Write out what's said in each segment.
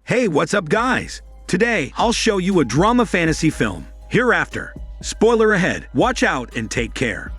Hey, what's up guys? Today, I'll show you a drama fantasy film, Hereafter. Spoiler ahead, watch out and take care.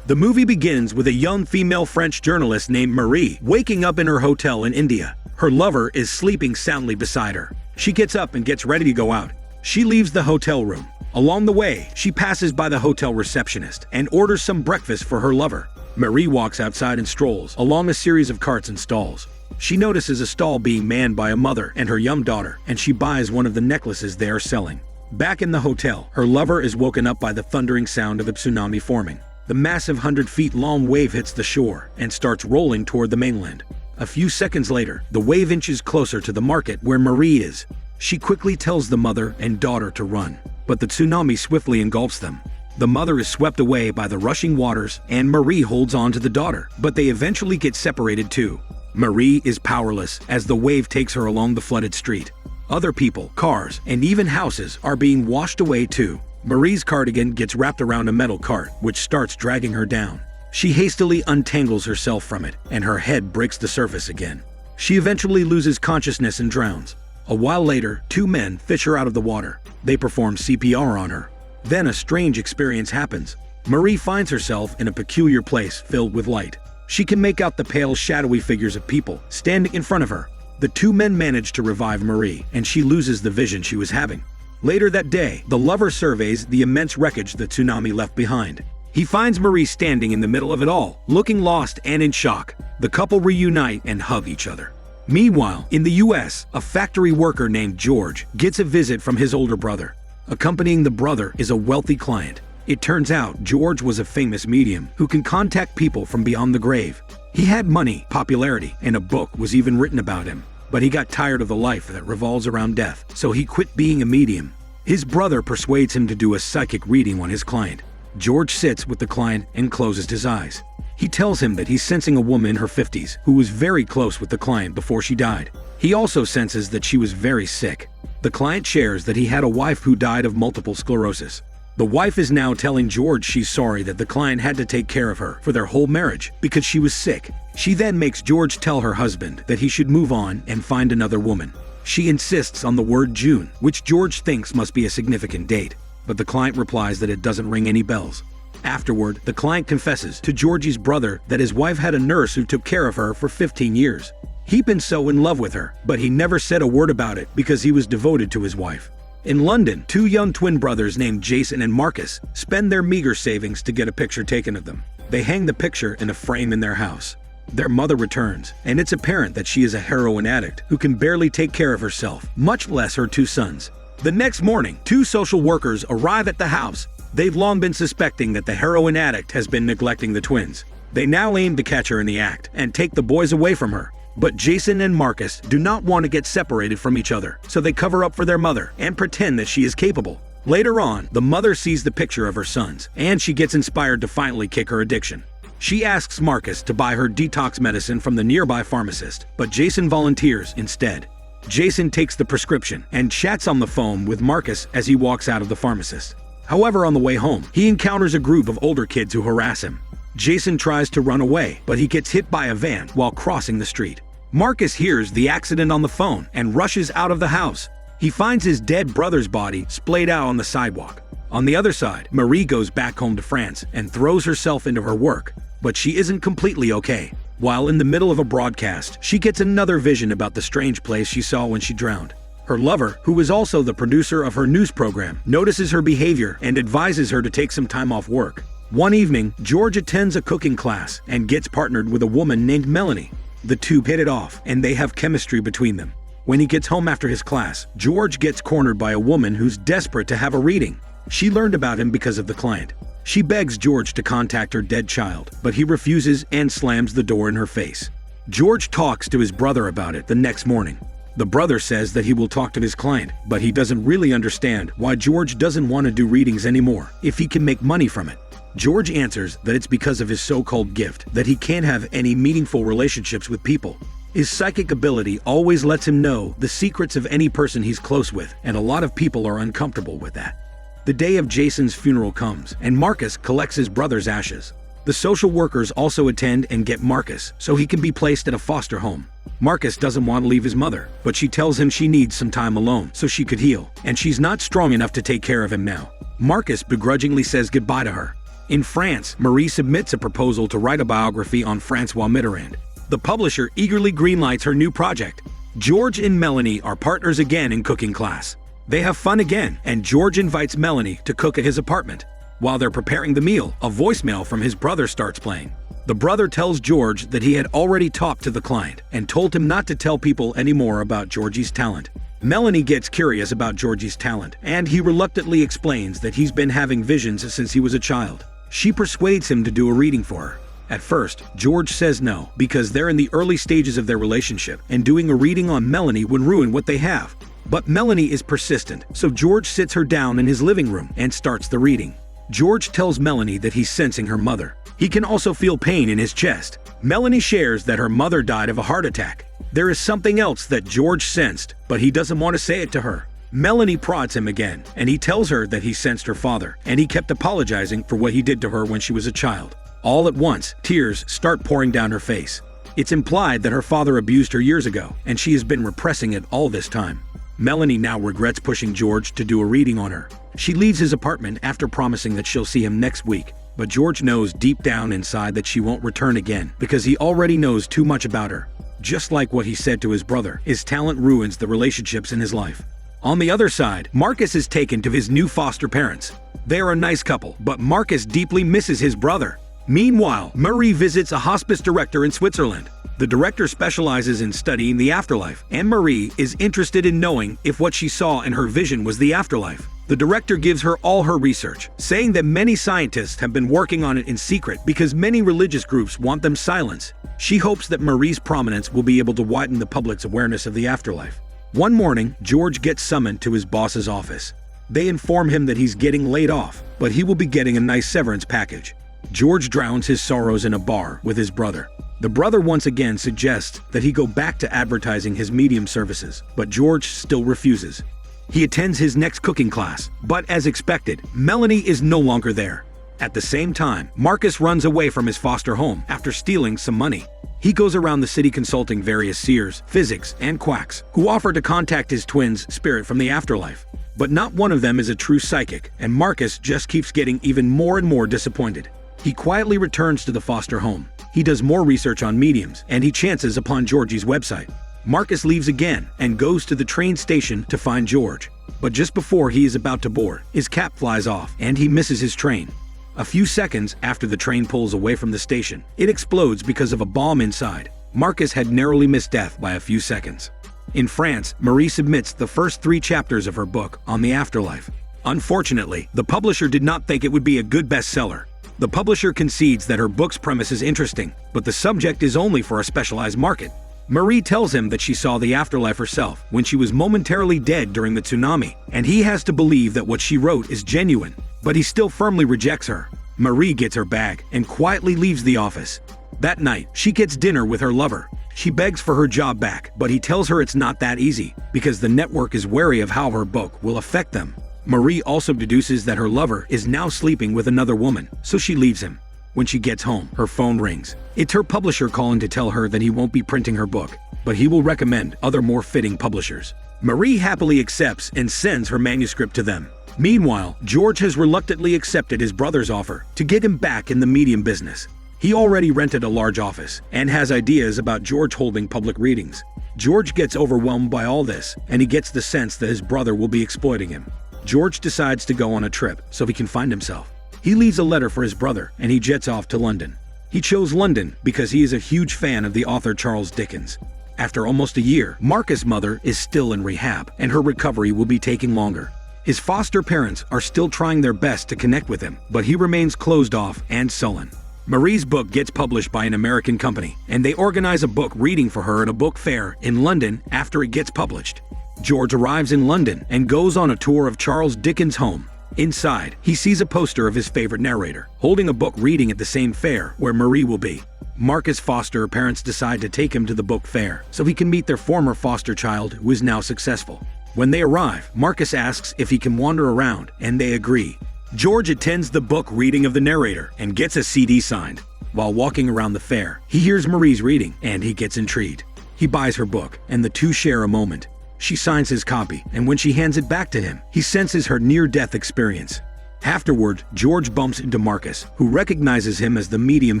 The movie begins with a young female French journalist named Marie waking up in her hotel in India. Her lover is sleeping soundly beside her. She gets up and gets ready to go out. She leaves the hotel room. Along the way, she passes by the hotel receptionist and orders some breakfast for her lover. Marie walks outside and strolls along a series of carts and stalls. She notices a stall being manned by a mother and her young daughter, and she buys one of the necklaces they are selling. Back in the hotel, her lover is woken up by the thundering sound of a tsunami forming. The massive 100-feet-long wave hits the shore and starts rolling toward the mainland. A few seconds later, the wave inches closer to the market where Marie is. She quickly tells the mother and daughter to run, but the tsunami swiftly engulfs them. The mother is swept away by the rushing waters, and Marie holds on to the daughter, but they eventually get separated too. Marie is powerless as the wave takes her along the flooded street. Other people, cars, and even houses are being washed away too. Marie's cardigan gets wrapped around a metal cart, which starts dragging her down. She hastily untangles herself from it, and her head breaks the surface again. She eventually loses consciousness and drowns. A while later, two men fish her out of the water. They perform CPR on her. Then a strange experience happens. Marie finds herself in a peculiar place filled with light. She can make out the pale, shadowy figures of people standing in front of her. The two men manage to revive Marie, and she loses the vision she was having. Later that day, the lover surveys the immense wreckage the tsunami left behind. He finds Marie standing in the middle of it all, looking lost and in shock. The couple reunite and hug each other. Meanwhile, in the US, a factory worker named George gets a visit from his older brother. Accompanying the brother is a wealthy client. It turns out George was a famous medium who can contact people from beyond the grave. He had money, popularity, and a book was even written about him. But he got tired of the life that revolves around death, so he quit being a medium. His brother persuades him to do a psychic reading on his client. George sits with the client and closes his eyes. He tells him that he's sensing a woman in her 50s who was very close with the client before she died. He also senses that she was very sick. The client shares that he had a wife who died of multiple sclerosis. The wife is now telling George she's sorry that the client had to take care of her for their whole marriage because she was sick. She then makes George tell her husband that he should move on and find another woman. She insists on the word June, which George thinks must be a significant date, but the client replies that it doesn't ring any bells. Afterward, the client confesses to Georgie's brother that his wife had a nurse who took care of her for 15 years. He'd been so in love with her, but he never said a word about it because he was devoted to his wife. In London, two young twin brothers named Jason and Marcus spend their meager savings to get a picture taken of them. They hang the picture in a frame in their house. Their mother returns, and it's apparent that she is a heroin addict who can barely take care of herself, much less her two sons. The next morning, two social workers arrive at the house. They've long been suspecting that the heroin addict has been neglecting the twins. They now aim to catch her in the act and take the boys away from her. But Jason and Marcus do not want to get separated from each other, so they cover up for their mother and pretend that she is capable. Later on, the mother sees the picture of her sons, and she gets inspired to finally kick her addiction. She asks Marcus to buy her detox medicine from the nearby pharmacist, but Jason volunteers instead. Jason takes the prescription and chats on the phone with Marcus as he walks out of the pharmacist. However, on the way home, he encounters a group of older kids who harass him. Jason tries to run away, but he gets hit by a van while crossing the street. Marcus hears the accident on the phone and rushes out of the house. He finds his dead brother's body splayed out on the sidewalk. On the other side, Marie goes back home to France and throws herself into her work, but she isn't completely okay. While in the middle of a broadcast, she gets another vision about the strange place she saw when she drowned. Her lover, who is also the producer of her news program, notices her behavior and advises her to take some time off work. One evening, George attends a cooking class and gets partnered with a woman named Melanie. The two hit it off, and they have chemistry between them. When he gets home after his class, George gets cornered by a woman who's desperate to have a reading. She learned about him because of the client. She begs George to contact her dead child, but he refuses and slams the door in her face. George talks to his brother about it the next morning. The brother says that he will talk to his client, but he doesn't really understand why George doesn't want to do readings anymore if he can make money from it. George answers that it's because of his so-called gift that he can't have any meaningful relationships with people. His psychic ability always lets him know the secrets of any person he's close with, and a lot of people are uncomfortable with that. The day of Jason's funeral comes, and Marcus collects his brother's ashes. The social workers also attend and get Marcus so he can be placed at a foster home. Marcus doesn't want to leave his mother, but she tells him she needs some time alone so she could heal, and she's not strong enough to take care of him now. Marcus begrudgingly says goodbye to her. In France, Marie submits a proposal to write a biography on François Mitterrand. The publisher eagerly greenlights her new project. George and Melanie are partners again in cooking class. They have fun again, and George invites Melanie to cook at his apartment. While they're preparing the meal, a voicemail from his brother starts playing. The brother tells George that he had already talked to the client and told him not to tell people anymore about Georgie's talent. Melanie gets curious about Georgie's talent, and he reluctantly explains that he's been having visions since he was a child. She persuades him to do a reading for her. At first, George says no because they're in the early stages of their relationship and doing a reading on Melanie would ruin what they have. But Melanie is persistent, so George sits her down in his living room and starts the reading. George tells Melanie that he's sensing her mother. He can also feel pain in his chest. Melanie shares that her mother died of a heart attack. There is something else that George sensed, but he doesn't want to say it to her. Melanie prods him again, and he tells her that he sensed her father, and he kept apologizing for what he did to her when she was a child. All at once, tears start pouring down her face. It's implied that her father abused her years ago, and she has been repressing it all this time. Melanie now regrets pushing George to do a reading on her. She leaves his apartment after promising that she'll see him next week, but George knows deep down inside that she won't return again because he already knows too much about her. Just like what he said to his brother, his talent ruins the relationships in his life. On the other side, Marcus is taken to his new foster parents. They are a nice couple, but Marcus deeply misses his brother. Meanwhile, Marie visits a hospice director in Switzerland. The director specializes in studying the afterlife, and Marie is interested in knowing if what she saw in her vision was the afterlife. The director gives her all her research, saying that many scientists have been working on it in secret because many religious groups want them silenced. She hopes that Marie's prominence will be able to widen the public's awareness of the afterlife. One morning, George gets summoned to his boss's office. They inform him that he's getting laid off, but he will be getting a nice severance package. George drowns his sorrows in a bar with his brother. The brother once again suggests that he go back to advertising his medium services, but George still refuses. He attends his next cooking class, but as expected, Melanie is no longer there. At the same time, Marcus runs away from his foster home after stealing some money. He goes around the city consulting various seers, physics, and quacks, who offer to contact his twin's spirit from the afterlife. But not one of them is a true psychic, and Marcus just keeps getting even more and more disappointed. He quietly returns to the foster home. He does more research on mediums, and he chances upon Georgie's website. Marcus leaves again and goes to the train station to find George. But just before he is about to board, his cap flies off and he misses his train. A few seconds after the train pulls away from the station, it explodes because of a bomb inside. Marcus had narrowly missed death by a few seconds. In France, Marie submits the first 3 chapters of her book on the afterlife. Unfortunately, the publisher did not think it would be a good bestseller. The publisher concedes that her book's premise is interesting, but the subject is only for a specialized market. Marie tells him that she saw the afterlife herself when she was momentarily dead during the tsunami, and he has to believe that what she wrote is genuine, but he still firmly rejects her. Marie gets her bag and quietly leaves the office. That night, she gets dinner with her lover. She begs for her job back, but he tells her it's not that easy, because the network is wary of how her book will affect them. Marie also deduces that her lover is now sleeping with another woman, so she leaves him. When she gets home, her phone rings. It's her publisher calling to tell her that he won't be printing her book, but he will recommend other more fitting publishers. Marie happily accepts and sends her manuscript to them. Meanwhile, George has reluctantly accepted his brother's offer to get him back in the medium business. He already rented a large office and has ideas about George holding public readings. George gets overwhelmed by all this, and he gets the sense that his brother will be exploiting him. George decides to go on a trip so he can find himself. He leaves a letter for his brother and he jets off to London. He chose London because he is a huge fan of the author Charles Dickens. After almost a year, Marcus' mother is still in rehab and her recovery will be taking longer. His foster parents are still trying their best to connect with him, but he remains closed off and sullen. Marie's book gets published by an American company, and they organize a book reading for her at a book fair in London after it gets published. George arrives in London and goes on a tour of Charles Dickens' home. Inside, he sees a poster of his favorite narrator, holding a book reading at the same fair where Marie will be. Marcus' foster parents decide to take him to the book fair so he can meet their former foster child who is now successful. When they arrive, Marcus asks if he can wander around, and they agree. George attends the book reading of the narrator and gets a CD signed. While walking around the fair, he hears Marie's reading and he gets intrigued. He buys her book and the two share a moment. She signs his copy, and when she hands it back to him, he senses her near-death experience. Afterward, George bumps into Marcus, who recognizes him as the medium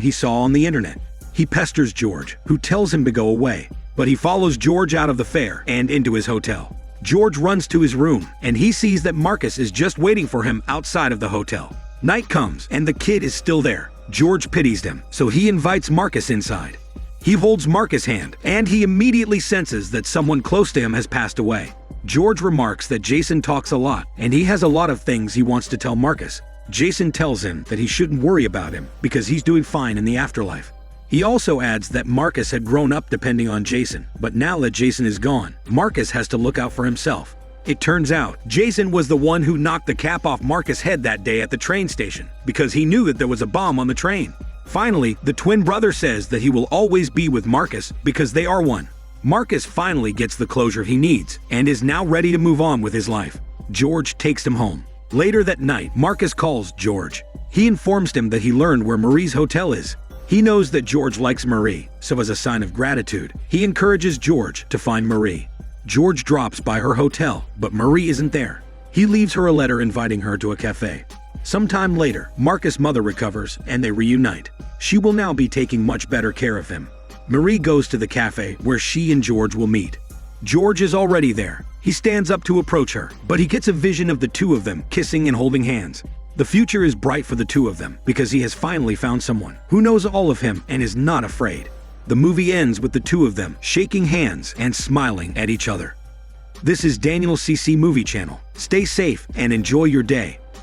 he saw on the internet. He pesters George, who tells him to go away, but he follows George out of the fair and into his hotel. George runs to his room, and he sees that Marcus is just waiting for him outside of the hotel. Night comes, and the kid is still there. George pities them, so he invites Marcus inside. He holds Marcus' hand, and he immediately senses that someone close to him has passed away. George remarks that Jason talks a lot, and he has a lot of things he wants to tell Marcus. Jason tells him that he shouldn't worry about him because he's doing fine in the afterlife. He also adds that Marcus had grown up depending on Jason, but now that Jason is gone, Marcus has to look out for himself. It turns out, Jason was the one who knocked the cap off Marcus' head that day at the train station because he knew that there was a bomb on the train. Finally, the twin brother says that he will always be with Marcus because they are one. Marcus finally gets the closure he needs and is now ready to move on with his life. George takes him home. Later that night, Marcus calls George. He informs him that he learned where Marie's hotel is. He knows that George likes Marie, so as a sign of gratitude, he encourages George to find Marie. George drops by her hotel, but Marie isn't there. He leaves her a letter inviting her to a cafe. Sometime later, Marcus' mother recovers and they reunite. She will now be taking much better care of him. Marie goes to the cafe where she and George will meet. George is already there. He stands up to approach her, but he gets a vision of the two of them kissing and holding hands. The future is bright for the two of them because he has finally found someone who knows all of him and is not afraid. The movie ends with the two of them shaking hands and smiling at each other. This is Daniel CC Movie Channel. Stay safe and enjoy your day.